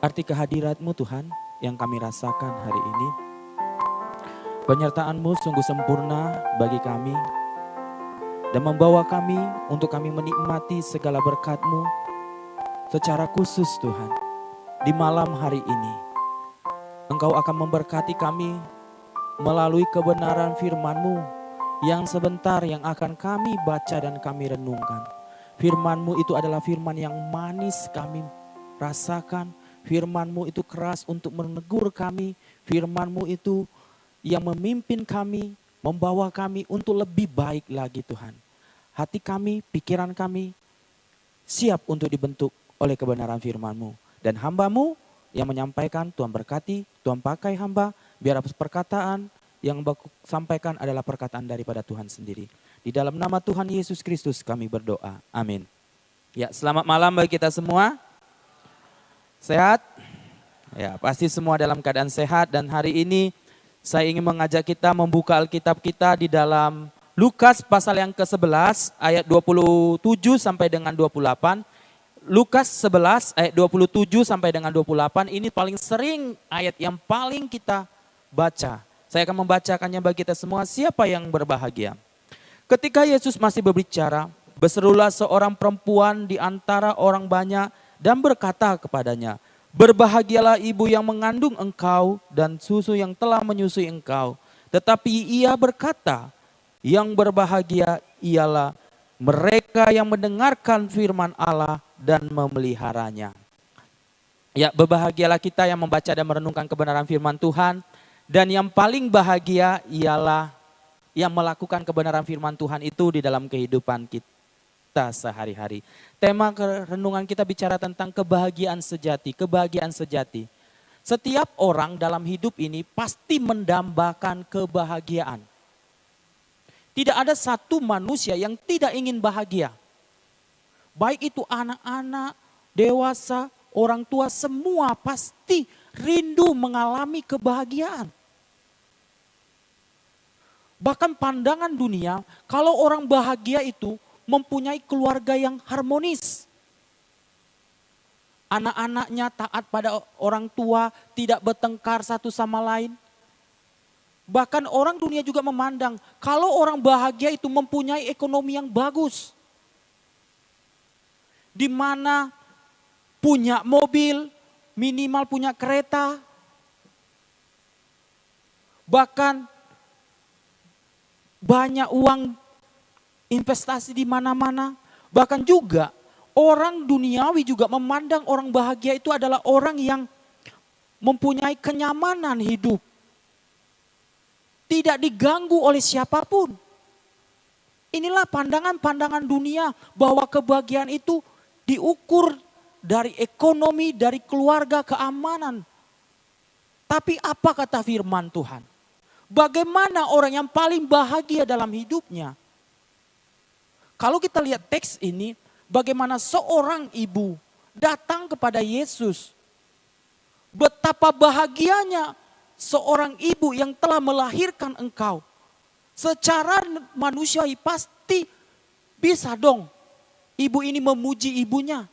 Arti kehadirat-Mu Tuhan yang kami rasakan hari ini. Penyertaan-Mu sungguh sempurna bagi kami dan membawa kami untuk kami menikmati segala berkat-Mu secara khusus Tuhan. Di malam hari ini, Engkau akan memberkati kami melalui kebenaran firman-Mu yang sebentar yang akan kami baca dan kami renungkan. Firman-Mu itu adalah firman yang manis kami rasakan. Firman-Mu itu keras untuk menegur kami. Firman-Mu itu yang memimpin kami, membawa kami untuk lebih baik lagi Tuhan. Hati kami, pikiran kami siap untuk dibentuk oleh kebenaran firman-Mu. Dan hamba-Mu yang menyampaikan, Tuhan berkati, Tuhan pakai hamba, biar perkataan yang sampaikan adalah perkataan daripada Tuhan sendiri. Di dalam nama Tuhan Yesus Kristus kami berdoa. Amin. Ya, selamat malam bagi kita semua. Sehat? Ya, pasti semua dalam keadaan sehat. Dan hari ini saya ingin mengajak kita membuka Alkitab kita di dalam Lukas pasal yang ke-11 ayat 27 sampai dengan 28. Lukas 11 ayat 27 sampai dengan 28 ini paling sering ayat yang paling kita baca. Saya akan membacakannya bagi kita semua. Siapa yang berbahagia? Ketika Yesus masih berbicara, berserulah seorang perempuan di antara orang banyak dan berkata kepadanya, "Berbahagialah ibu yang mengandung engkau dan susu yang telah menyusui engkau." Tetapi ia berkata, "Yang berbahagia ialah mereka yang mendengarkan firman Allah dan memeliharanya." Ya, berbahagialah kita yang membaca dan merenungkan kebenaran firman Tuhan. Dan yang paling bahagia ialah yang melakukan kebenaran firman Tuhan itu di dalam kehidupan kita sehari-hari. Tema renungan kita bicara tentang kebahagiaan sejati, kebahagiaan sejati. Setiap orang dalam hidup ini pasti mendambakan kebahagiaan. Tidak ada satu manusia yang tidak ingin bahagia. Baik itu anak-anak, dewasa, orang tua, semua pasti rindu mengalami kebahagiaan. Bahkan pandangan dunia, kalau orang bahagia itu mempunyai keluarga yang harmonis. Anak-anaknya taat pada orang tua, tidak bertengkar satu sama lain. Bahkan orang dunia juga memandang kalau orang bahagia itu mempunyai ekonomi yang bagus. Di mana punya mobil, minimal punya kereta. Bahkan banyak uang investasi di mana-mana. Bahkan juga orang duniawi juga memandang orang bahagia itu adalah orang yang mempunyai kenyamanan hidup. Tidak diganggu oleh siapapun. Inilah pandangan-pandangan dunia bahwa kebahagiaan itu diukur dari ekonomi, dari keluarga, keamanan. Tapi apa kata firman Tuhan? Bagaimana orang yang paling bahagia dalam hidupnya? Kalau kita lihat teks ini, bagaimana seorang ibu datang kepada Yesus. Betapa bahagianya seorang ibu yang telah melahirkan engkau. Secara manusiawi pasti bisa dong ibu ini memuji ibunya.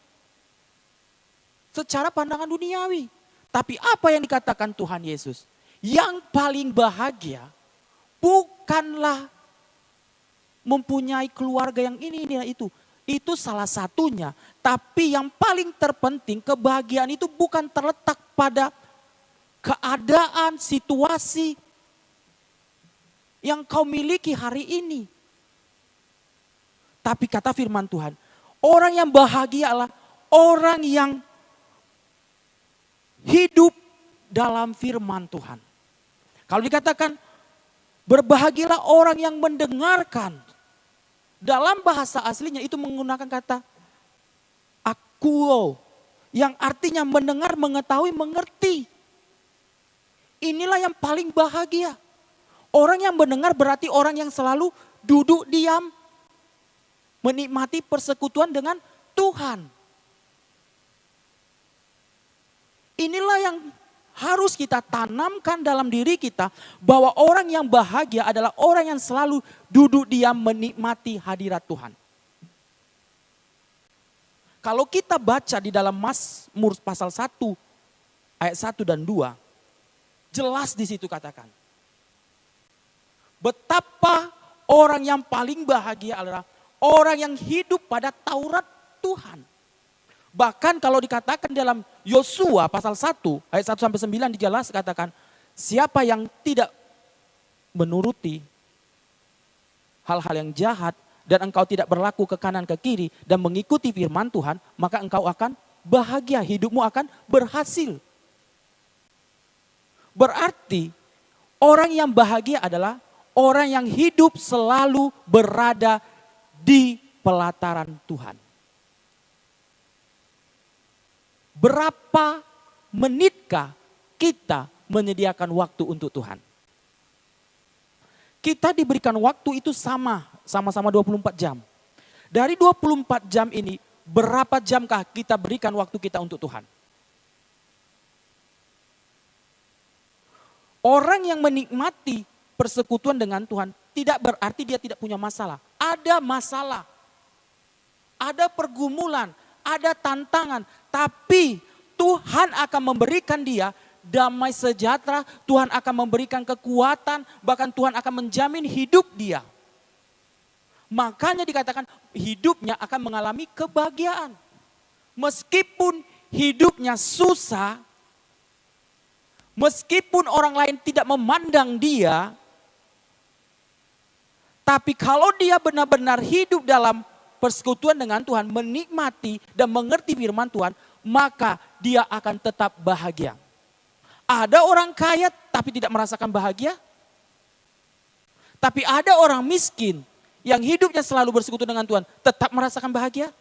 Secara pandangan duniawi. Tapi apa yang dikatakan Tuhan Yesus? Yang paling bahagia bukanlah mempunyai keluarga yang ini itu. Itu salah satunya. Tapi yang paling terpenting kebahagiaan itu bukan terletak pada keadaan, situasi yang kau miliki hari ini. Tapi kata firman Tuhan, orang yang bahagia adalah orang yang hidup dalam firman Tuhan. Kalau dikatakan berbahagialah orang yang mendengarkan. Dalam bahasa aslinya itu menggunakan kata akuo. Yang artinya mendengar, mengetahui, mengerti. Inilah yang paling bahagia. Orang yang mendengar berarti orang yang selalu duduk diam. Menikmati persekutuan dengan Tuhan. Inilah yang harus kita tanamkan dalam diri kita. Bahwa orang yang bahagia adalah orang yang selalu duduk diam menikmati hadirat Tuhan. Kalau kita baca di dalam Mazmur pasal 1 ayat 1 dan 2, jelas di situ katakan. Betapa orang yang paling bahagia adalah orang yang hidup pada Taurat Tuhan. Bahkan kalau dikatakan dalam Yosua pasal 1 ayat 1 sampai 9 dijelas katakan, siapa yang tidak menuruti hal-hal yang jahat dan engkau tidak berlaku ke kanan ke kiri dan mengikuti firman Tuhan, maka engkau akan bahagia, hidupmu akan berhasil. Berarti orang yang bahagia adalah orang yang hidup selalu berada di pelataran Tuhan. Berapa menitkah kita menyediakan waktu untuk Tuhan? Kita diberikan waktu itu sama-sama 24 jam. Dari 24 jam ini, berapa jamkah kita berikan waktu kita untuk Tuhan? Orang yang menikmati persekutuan dengan Tuhan tidak berarti dia tidak punya masalah. Ada masalah, ada pergumulan, ada tantangan. Tapi Tuhan akan memberikan dia damai sejahtera, Tuhan akan memberikan kekuatan, bahkan Tuhan akan menjamin hidup dia. Makanya dikatakan hidupnya akan mengalami kebahagiaan. Meskipun hidupnya susah, meskipun orang lain tidak memandang dia, tapi kalau dia benar-benar hidup dalam persekutuan dengan Tuhan, menikmati dan mengerti firman Tuhan, maka dia akan tetap bahagia. Ada orang kaya tapi tidak merasakan bahagia. Tapi ada orang miskin yang hidupnya selalu bersekutu dengan Tuhan, tetap merasakan bahagia.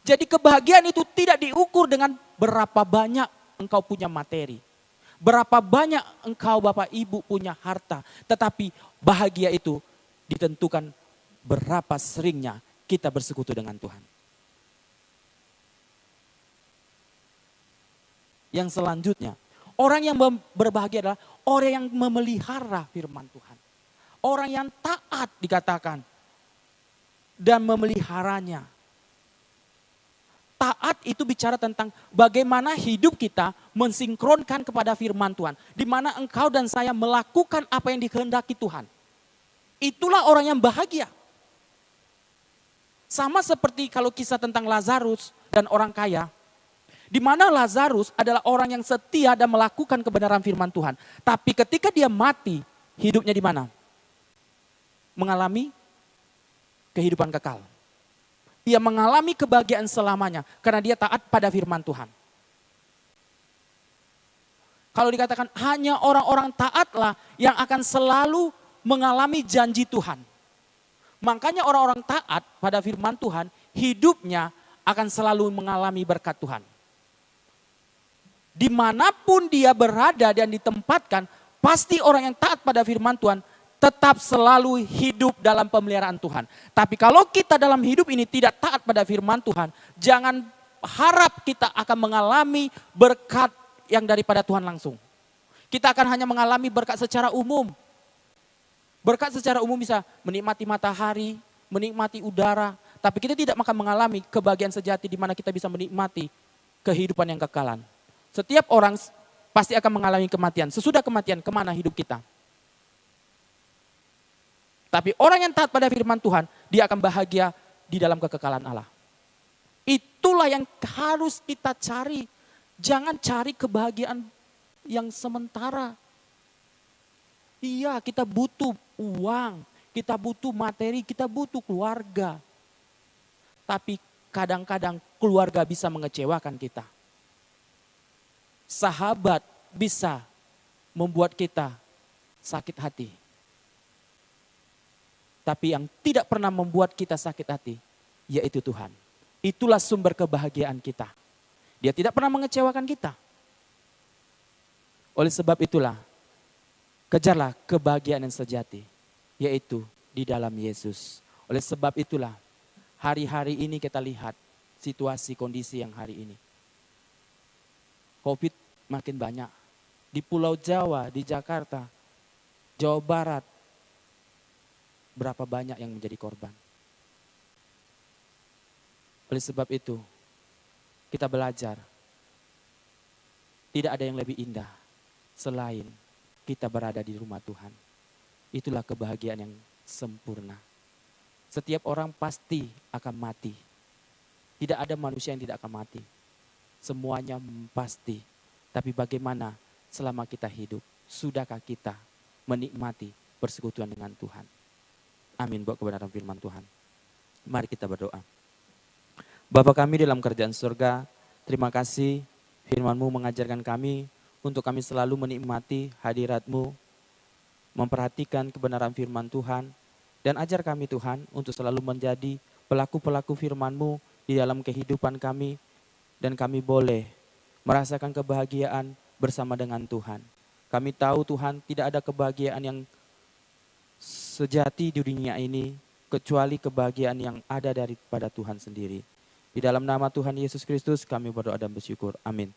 Jadi kebahagiaan itu tidak diukur dengan berapa banyak engkau punya materi. Berapa banyak engkau Bapak Ibu punya harta. Tetapi bahagia itu ditentukan berapa seringnya kita bersekutu dengan Tuhan. Yang selanjutnya, orang yang berbahagia adalah orang yang memelihara firman Tuhan. Orang yang taat dikatakan dan memeliharanya. Taat itu bicara tentang bagaimana hidup kita mensinkronkan kepada firman Tuhan. Di mana engkau dan saya melakukan apa yang dikehendaki Tuhan. Itulah orang yang bahagia. Sama seperti kalau kisah tentang Lazarus dan orang kaya. Di mana Lazarus adalah orang yang setia dan melakukan kebenaran firman Tuhan. Tapi ketika dia mati, hidupnya di mana? Mengalami kehidupan kekal. Dia mengalami kebahagiaan selamanya karena dia taat pada firman Tuhan. Kalau dikatakan hanya orang-orang taatlah yang akan selalu mengalami janji Tuhan. Makanya orang-orang taat pada firman Tuhan, hidupnya akan selalu mengalami berkat Tuhan. Dimanapun dia berada dan ditempatkan, pasti orang yang taat pada firman Tuhan tetap selalu hidup dalam pemeliharaan Tuhan. Tapi kalau kita dalam hidup ini tidak taat pada firman Tuhan, jangan harap kita akan mengalami berkat yang daripada Tuhan langsung. Kita akan hanya mengalami berkat secara umum. Berkat secara umum bisa menikmati matahari, menikmati udara, tapi kita tidak akan mengalami kebahagiaan sejati di mana kita bisa menikmati kehidupan yang kekalan. Setiap orang pasti akan mengalami kematian. Sesudah kematian, kemana hidup kita? Tapi orang yang taat pada firman Tuhan, dia akan bahagia di dalam kekekalan Allah. Itulah yang harus kita cari. Jangan cari kebahagiaan yang sementara. Iya, kita butuh uang, kita butuh materi, kita butuh keluarga. Tapi kadang-kadang keluarga bisa mengecewakan kita. Sahabat bisa membuat kita sakit hati. Tapi yang tidak pernah membuat kita sakit hati, yaitu Tuhan. Itulah sumber kebahagiaan kita. Dia tidak pernah mengecewakan kita. Oleh sebab itulah, kejarlah kebahagiaan yang sejati, yaitu di dalam Yesus. Oleh sebab itulah, hari-hari ini kita lihat situasi kondisi yang hari ini. Covid makin banyak. Di Pulau Jawa, di Jakarta, Jawa Barat, berapa banyak yang menjadi korban. Oleh sebab itu, kita belajar Tidak ada yang lebih indah selain kita berada di rumah Tuhan. Itulah kebahagiaan yang sempurna. Setiap orang pasti akan mati. Tidak ada manusia yang tidak akan mati. Semuanya pasti. Tapi bagaimana selama kita hidup? Sudahkah kita menikmati persekutuan dengan Tuhan? Amin buat kebenaran firman Tuhan. Mari kita berdoa. Bapa kami dalam kerajaan surga, terima kasih firman-Mu mengajarkan kami untuk kami selalu menikmati hadirat-Mu, memperhatikan kebenaran firman Tuhan, dan ajar kami Tuhan untuk selalu menjadi pelaku-pelaku firman-Mu di dalam kehidupan kami, dan kami boleh merasakan kebahagiaan bersama dengan Tuhan. Kami tahu Tuhan tidak ada kebahagiaan yang sejati di dunia ini, kecuali kebahagiaan yang ada daripada Tuhan sendiri. Di dalam nama Tuhan Yesus Kristus kami berdoa dan bersyukur. Amin.